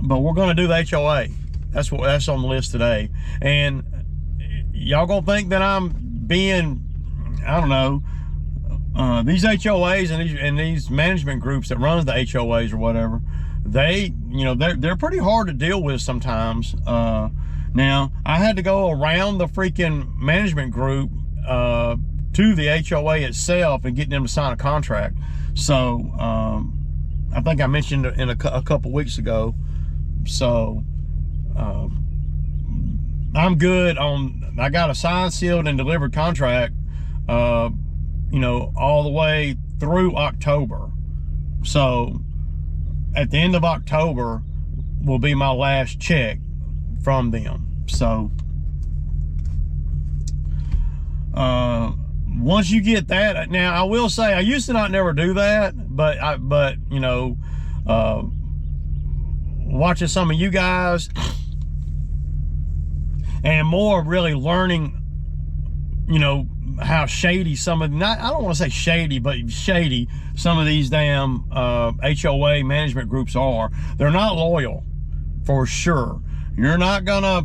but we're going to do the HOA. That's on the list today. And y'all gonna think that I'm being, I don't know, these HOAs and these management groups that runs the HOAs or whatever, they're pretty hard to deal with sometimes. Now I had to go around the freaking management group to the HOA itself and get them to sign a contract. So I think I mentioned in a couple weeks ago. So I'm good on, I got a signed, sealed, and delivered contract, all the way through October. So at the end of October will be my last check from them. So once you get that, now I will say I used to not never do that, but watching some of you guys and more really learning, how shady some of, I don't want to say shady, but shady some of these damn HOA management groups are. They're not loyal, for sure. You're not gonna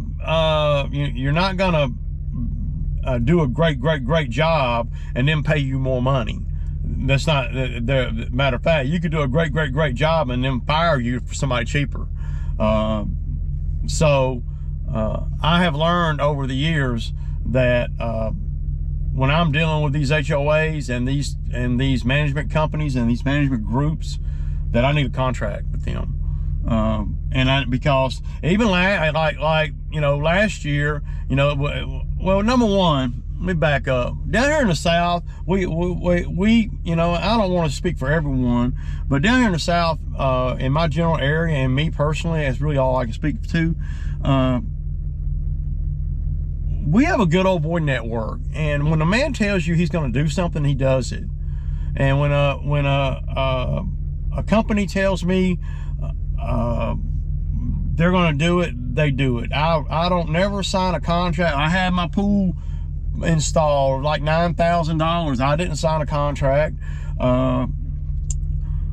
do a great job and then pay you more money. That's not the matter of fact. You could do a great job and then fire you for somebody cheaper. So I have learned over the years that when I'm dealing with these HOAs and these management companies and these management groups, that I need a contract with them. Because even last year, well, number one, let me back up. Down here in the South, we I don't want to speak for everyone, but down here in the South, in my general area and me personally, that's really all I can speak to. We have a good old boy network, and when a man tells you he's going to do something, he does it. And when a company tells me they're going to do it, they do it. I don't never sign a contract. I had my pool installed like $9,000. I didn't sign a contract. I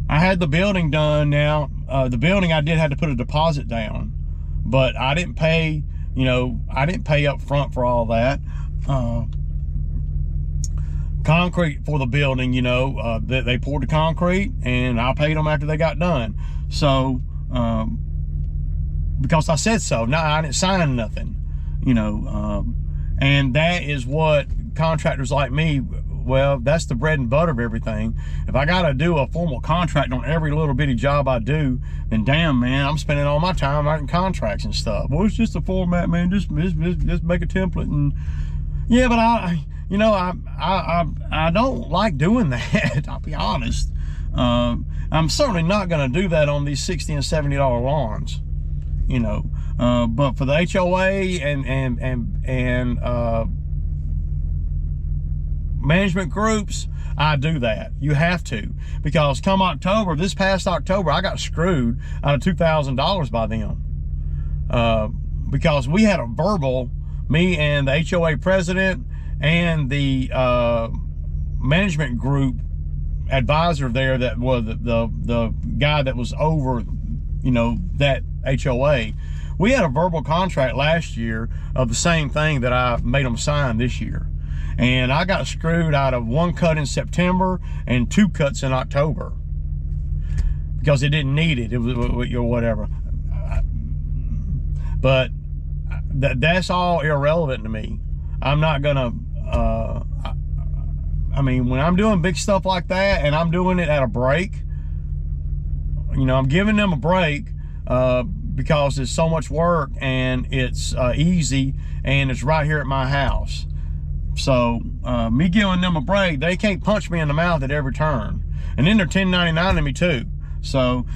had the building done. Now the building, I did have to put a deposit down, but I didn't pay. I didn't pay up front for all that. Concrete for the building, they poured the concrete and I paid them after they got done. So, because I said so. No, I didn't sign nothing, and that is what contractors like me, well, that's the bread and butter of everything. If I got to do a formal contract on every little bitty job I do, then damn, man, I'm spending all my time writing contracts and stuff. Well, it's just a format, man. Just make a template. And yeah, but I don't like doing that. I'll be honest. I'm certainly not going to do that on these $60 and $70 lawns, but for the HOA and management groups, I do that. You have to, because come October, this past October, I got screwed out of $2,000 by them, because we had a verbal, me and the HOA president and the management group advisor there, that was the guy that was over, that HOA. We had a verbal contract last year of the same thing that I made them sign this year. And I got screwed out of one cut in September and 2 cuts in October because it didn't need it. It was whatever. But that's all irrelevant to me. I'm not gonna. I mean, when I'm doing big stuff like that and I'm doing it at a break, I'm giving them a break because it's so much work and it's easy and it's right here at my house. So me giving them a break, they can't punch me in the mouth at every turn. And then they're 1099 to me too. So,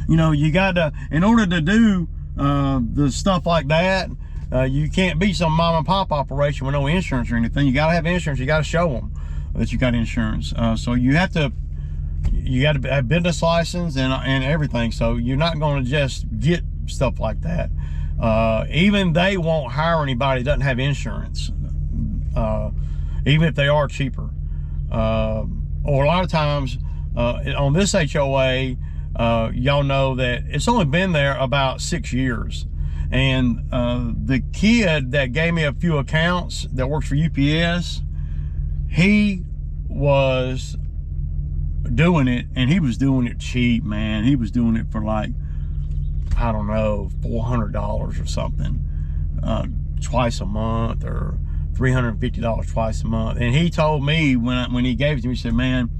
you got to, in order to do the stuff like that, you can't be some mom and pop operation with no insurance or anything. You got to have insurance. You got to show them that you got insurance. So you got to have business license and everything. So you're not going to just get stuff like that. Even they won't hire anybody that doesn't have insurance, even if they are cheaper. Or a lot of times on this HOA, y'all know that it's only been there about 6 years. And the kid that gave me a few accounts that works for UPS, he was doing it, and he was doing it cheap, man. He was doing it for like, I don't know, $400 or something, twice a month, or $350 twice a month. And he told me when he gave it to me, he said, man,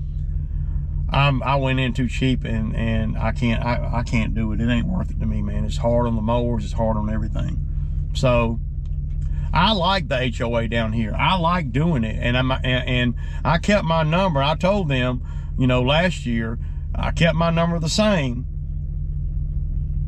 I went in too cheap, and I can't do it. It ain't worth it to me, man. It's hard on the mowers, it's hard on everything. So I like the HOA down here. I like doing it, and I kept my number. I told them, you know, last year I kept my number the same,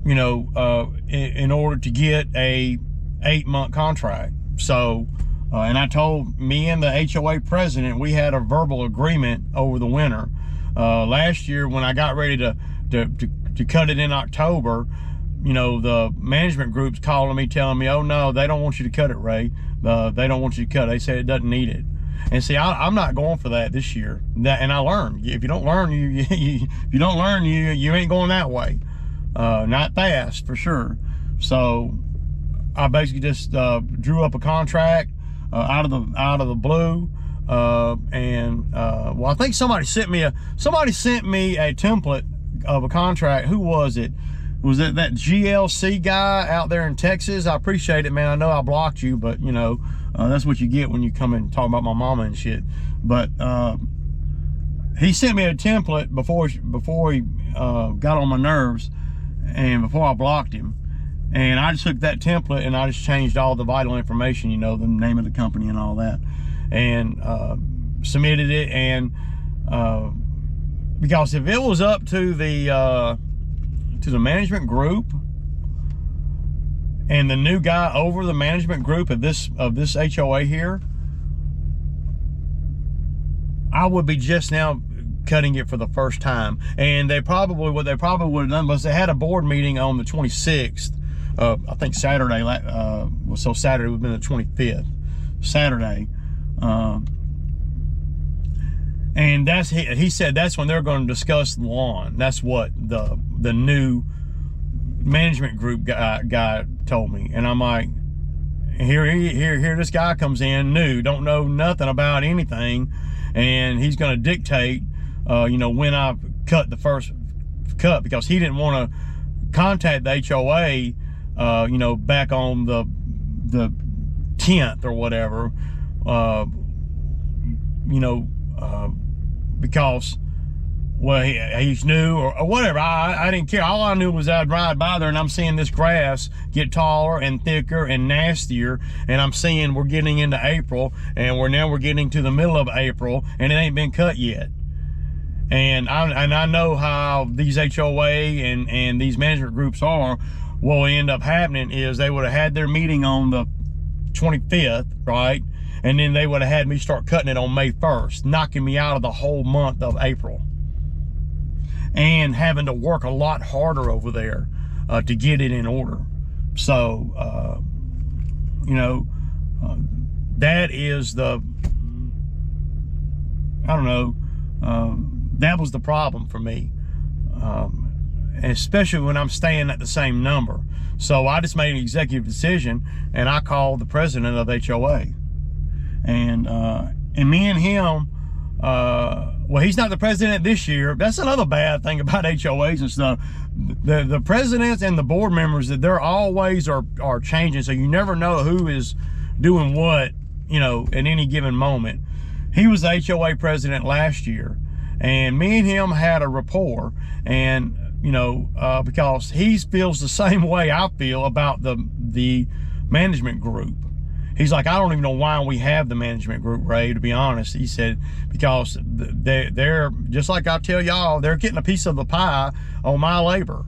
you know, in order to get a 8-month contract. So and I told me and the HOA president, we had a verbal agreement over the winter. Last year when I got ready to cut it in October, you know, the management group's calling me, telling me, oh no, they don't want you to cut it, Ray. They don't want you to cut it. They said it doesn't need it. And see, I'm not going for that this year. And I learned, if you don't learn, you ain't going that way. Not fast, for sure. So I basically just drew up a contract out of the blue. Well, I think somebody sent me a template of a contract. Who was it? Was it that GLC guy out there in Texas? I appreciate it, man. I know I blocked you, but you know, that's what you get when you come and talk about my mama and shit. But he sent me a template before he got on my nerves, and before I blocked him. And I just took that template and I just changed all the vital information, you know, the name of the company and all that, and submitted it. And because if it was up to the management group and the new guy over the management group of this HOA here, I would be just now cutting it for the first time. And what they probably would have done was they had a board meeting on the 26th. I think Saturday, so Saturday would have been the 25th, Saturday. And he said that's when they're going to discuss the lawn. That's what the new management group guy told me. And I'm like, here this guy comes in new, don't know nothing about anything, and he's going to dictate, you know, when I cut the first cut, because he didn't want to contact the HOA, you know, back on the 10th or whatever, you know, because, well, he's new or whatever. I didn't care. All I knew was I'd ride by there and I'm seeing this grass get taller and thicker and nastier, and I'm seeing we're getting into April, and we're getting to the middle of April, and it ain't been cut yet. And I know how these HOA and these management groups are. What will end up happening is they would have had their meeting on the 25th, right? And then they would have had me start cutting it on May 1st, knocking me out of the whole month of April, and having to work a lot harder over there to get it in order. So, you know, that is the, I don't know, that was the problem for me, especially when I'm staying at the same number. So I just made an executive decision, and I called the president of HOA. And me and him, well, he's not the president this year. That's another bad thing about HOAs and stuff. The presidents and the board members, that they're always are changing, so you never know who is doing what, you know, at any given moment. He was the HOA president last year, and me and him had a rapport, and you know, because he feels the same way I feel about the management group. He's like, I don't even know why we have the management group, Ray, to be honest. He said, because they're just like I tell y'all, they're getting a piece of the pie on my labor.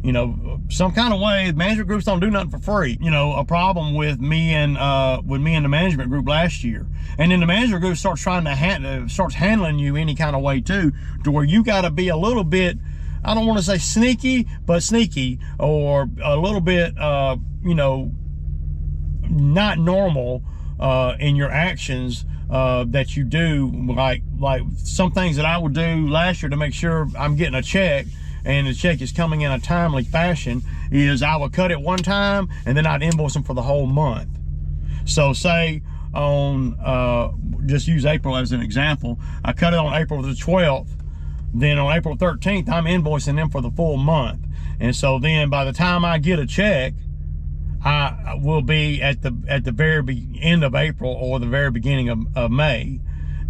You know, some kind of way, management groups don't do nothing for free. You know, a problem with me and the management group last year. And then the management group starts trying to starts handling you any kind of way too, to where you got to be a little bit, I don't want to say sneaky, but sneaky, or a little bit, you know, not normal in your actions that you do, like some things that I would do last year to make sure I'm getting a check and the check is coming in a timely fashion, is I would cut it one time and then I'd invoice them for the whole month. So say on, just use April as an example, I cut it on April the 12th, then on April 13th, I'm invoicing them for the full month. And so then by the time I get a check, I will be at the very end of April or the very beginning of May.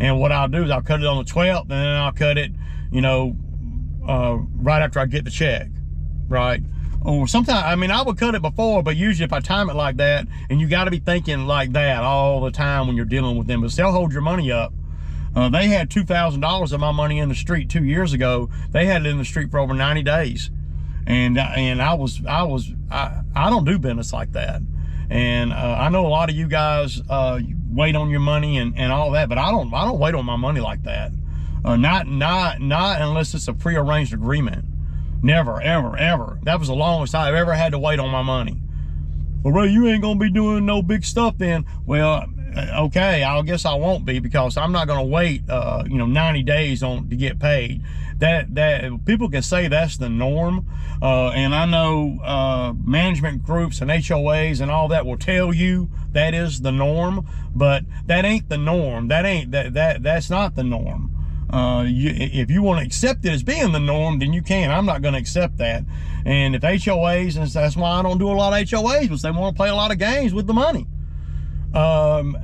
And what I'll do is I'll cut it on the 12th, and then I'll cut it, you know, right after I get the check, right? Or sometimes, I mean, I would cut it before, but usually if I time it like that, and you got to be thinking like that all the time when you're dealing with them, because they'll hold your money up. They had $2,000 of my money in the street 2 years ago. They had it in the street for over 90 days. And I don't do business like that. And I know a lot of you guys wait on your money and all that, but I don't wait on my money like that. Not unless it's a prearranged agreement. Never, ever, ever. That was the longest I've ever had to wait on my money. Well, Ray, you ain't gonna be doing no big stuff then. Well, okay, I guess I won't be, because I'm not gonna wait 90 days to get paid. That people can say that's the norm, and I know management groups and HOAs and all that will tell you that is the norm, but that ain't the norm. That's not the norm. If you want to accept it as being the norm, then you can. I'm not going to accept that. And if HOAs, and that's why I don't do a lot of HOAs, because they want to play a lot of games with the money.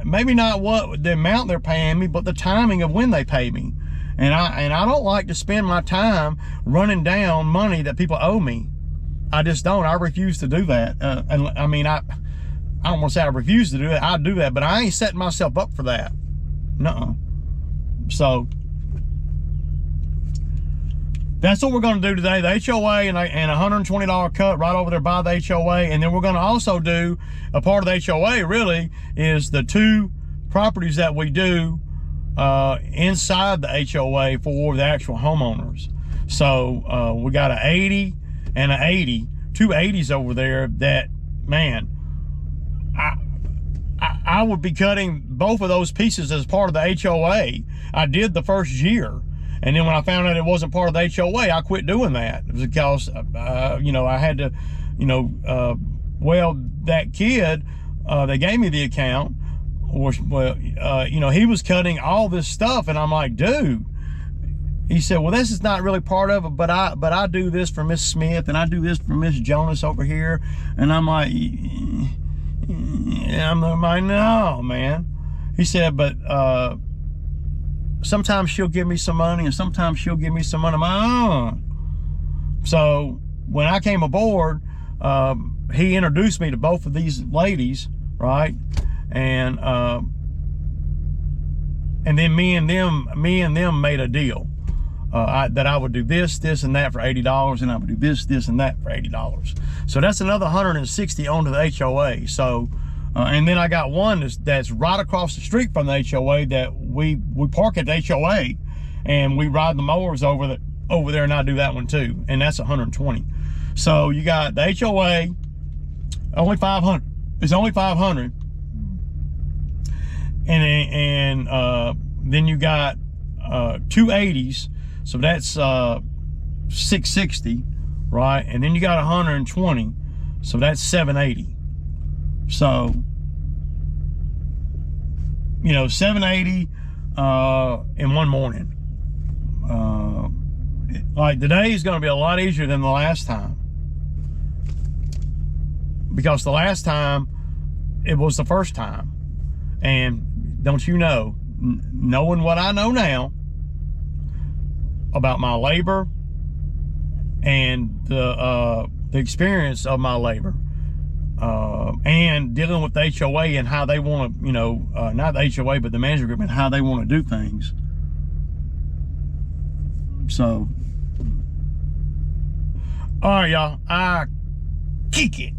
Maybe not what the amount they're paying me, but the timing of when they pay me. And I don't like to spend my time running down money that people owe me. I just don't. I refuse to do that. And I mean, I don't want to say I refuse to do it. I do that, but I ain't setting myself up for that. Nuh-uh. So that's what we're going to do today. The HOA and $120 cut right over there by the HOA. And then we're going to also do a part of the HOA, really, is the 2 properties that we do inside the HOA for the actual homeowners. So we got an 80 and an 80, 2 80s over there that, man, I would be cutting both of those pieces as part of the HOA. I did the first year. And then when I found out it wasn't part of the HOA, I quit doing that, because, I had to, well, that kid, they gave me the account, he was cutting all this stuff, and I'm like, dude, he said, well, this is not really part of it, but I do this for Miss Smith, and I do this for Miss Jonas over here. And I'm like, no, man. He said, but, sometimes she'll give me some money, and sometimes she'll give me some money of my own. So when I came aboard, he introduced me to both of these ladies, right? And then me and them made a deal that I would do this, and that for $80, and I would do this, and that for $80. So that's another $160 onto the HOA. So. And then I got one that's right across the street from the HOA that we park at the HOA, and we ride the mowers over there, and I do that one too, and that's 120. So you got the HOA, only 500. It's only 500, and then you got 2 80s, so that's 660, right? And then you got 120, so that's 780. So, 780 in one morning. Like today is going to be a lot easier than the last time, because the last time it was the first time. And don't you know, knowing what I know now about my labor and the experience of my labor, and dealing with the HOA and how they want to, not the HOA, but the management group, and how they want to do things. So, all right, y'all, I kick it.